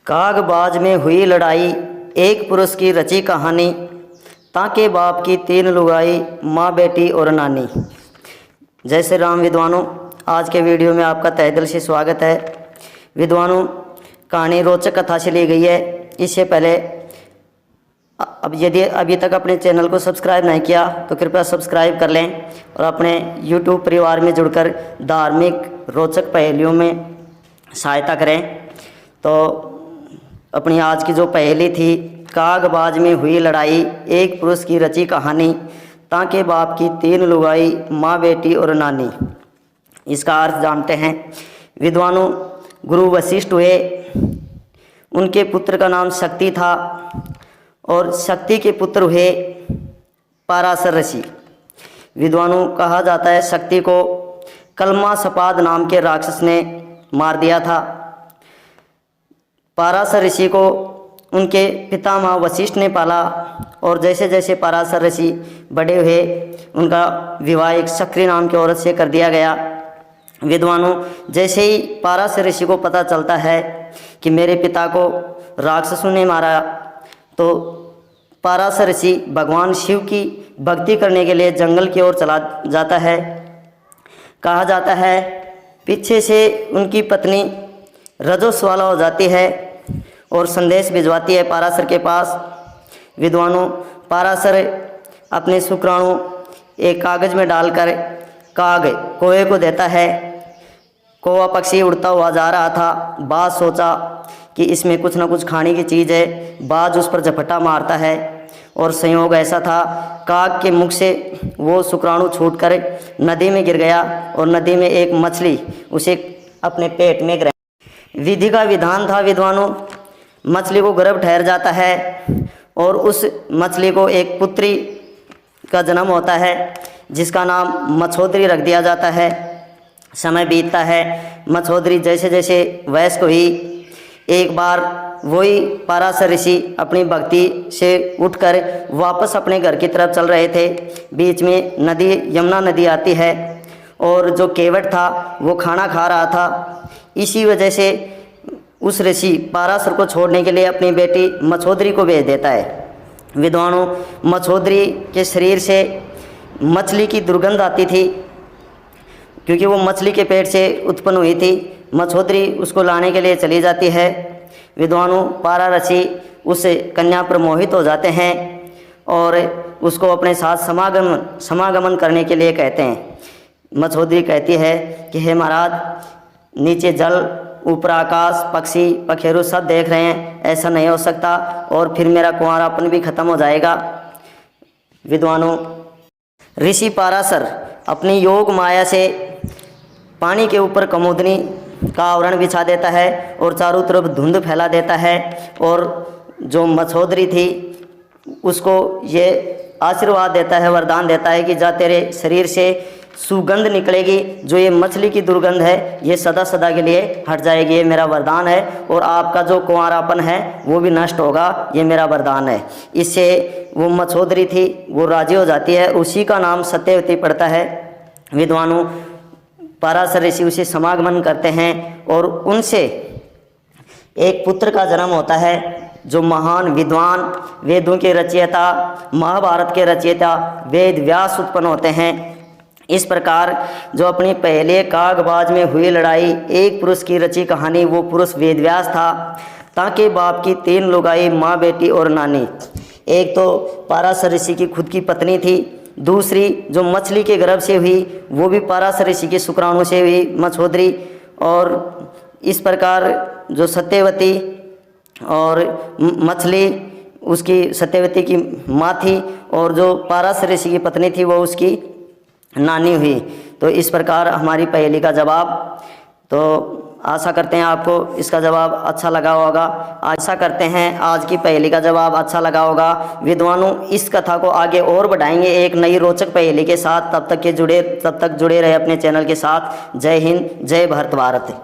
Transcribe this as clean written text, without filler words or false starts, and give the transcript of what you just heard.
कागबाज में हुई लड़ाई, एक पुरुष की रची कहानी। ताके बाप की तीन लुगाई, माँ बेटी और नानी। जय श्री राम विद्वानों, आज के वीडियो में आपका तहे दिल से स्वागत है। विद्वानों, कहानी रोचक कथा से ली गई है। इससे पहले अब यदि अभी तक अपने चैनल को सब्सक्राइब नहीं किया तो कृपया सब्सक्राइब कर लें और अपने यूट्यूब परिवार में जुड़कर धार्मिक रोचक पहेलियों में सहायता करें। तो अपनी आज की जो पहेली थी, कागबाज में हुई लड़ाई, एक पुरुष की रची कहानी, ताके बाप की तीन लुगाई, माँ बेटी और नानी। इसका अर्थ जानते हैं। विद्वानों, गुरु वशिष्ठ हुए, उनके पुत्र का नाम शक्ति था और शक्ति के पुत्र हुए पराशर ऋषि। विद्वानों, कहा जाता है शक्ति को कलमा सपाद नाम के राक्षस ने मार दिया था। पराशर ऋषि को उनके पितामह वशिष्ठ ने पाला और जैसे जैसे पराशर ऋषि बड़े हुए, उनका विवाह एक सक्री नाम की औरत से कर दिया गया। विद्वानों, जैसे ही पराशर ऋषि को पता चलता है कि मेरे पिता को राक्षसों ने मारा, तो पराशर ऋषि भगवान शिव की भक्ति करने के लिए जंगल की ओर चला जाता है। कहा जाता है पीछे से उनकी पत्नी रजोस्वाला हो जाती है और संदेश भिजवाती है पराशर के पास। विद्वानों, पराशर अपने शुक्राणु एक कागज में डालकर कौवे को देता है। कौवा पक्षी उड़ता हुआ जा रहा था। बाज सोचा कि इसमें कुछ ना कुछ खाने की चीज़ है। बाज उस पर झपटा मारता है और संयोग ऐसा था, काग के मुख से वो शुक्राणु छूटकर नदी में गिर गया और नदी में एक मछली उसे अपने पेट में गिरा। विधि का विधान था विद्वानों, मछली को गर्भ ठहर जाता है और उस मछली को एक पुत्री का जन्म होता है जिसका नाम मछोदरी रख दिया जाता है। समय बीतता है, मछोदरी जैसे जैसे वयस्क हुई, एक बार वही पराशर ऋषि अपनी भक्ति से उठकर वापस अपने घर की तरफ चल रहे थे। बीच में नदी, यमुना नदी आती है और जो केवट था वो खाना खा रहा था। इसी वजह से उस ऋषि पराशर को छोड़ने के लिए अपनी बेटी मछोदरी को भेज देता है। विद्वानों, मछोदरी के शरीर से मछली की दुर्गंध आती थी क्योंकि वो मछली के पेट से उत्पन्न हुई थी। मछोदरी उसको लाने के लिए चली जाती है। विद्वानों, पराशर ऋषि उस कन्या पर मोहित हो जाते हैं और उसको अपने साथ समागमन करने के लिए कहते हैं। मछोदरी कहती है कि हे महाराज, नीचे जल, ऊपर आकाश, पक्षी पखेरु सब देख रहे हैं, ऐसा नहीं हो सकता और फिर मेरा कुंवारापन भी खत्म हो जाएगा। विद्वानों, ऋषि पराशर अपनी योग माया से पानी के ऊपर कमोदनी का आवरण बिछा देता है और चारों तरफ धुंध फैला देता है और जो मछोदरी थी उसको ये आशीर्वाद देता है, वरदान देता है कि जा तेरे शरीर से सुगंध निकलेगी, जो ये मछली की दुर्गंध है ये सदा सदा के लिए हट जाएगी, ये मेरा वरदान है, और आपका जो कुंवारापन है वो भी नष्ट होगा, ये मेरा वरदान है। इससे वो मछोदरी थी वो राजी हो जाती है। उसी का नाम सत्यवती पड़ता है। विद्वानों, पराशर ऋषि उसे समागमन करते हैं और उनसे एक पुत्र का जन्म होता है जो महान विद्वान, वेदों के रचयिता, महाभारत के रचयिता वेद व्यास उत्पन्न होते हैं। इस प्रकार जो अपनी पहले कागबाज में हुई लड़ाई, एक पुरुष की रची कहानी, वो पुरुष वेद व्यास था। ताके बाप की तीन लुगाई, माँ बेटी और नानी। एक तो पराशर ऋषि की खुद की पत्नी थी, दूसरी जो मछली के गर्भ से हुई वो भी पराशर ऋषि के शुक्राणु से हुई, मछोदरी। और इस प्रकार जो सत्यवती और मछली उसकी सत्यवती की माँ थी और जो पराशर ऋषि की पत्नी थी वो उसकी नानी हुई। तो इस प्रकार हमारी पहेली का जवाब, तो आशा करते हैं आपको इसका जवाब अच्छा लगा होगा। आशा करते हैं आज की पहेली का जवाब अच्छा लगा होगा। विद्वानों, इस कथा को आगे और बढ़ाएंगे एक नई रोचक पहेली के साथ। तब तक जुड़े रहे अपने चैनल के साथ। जय हिंद, जय भारत भारत।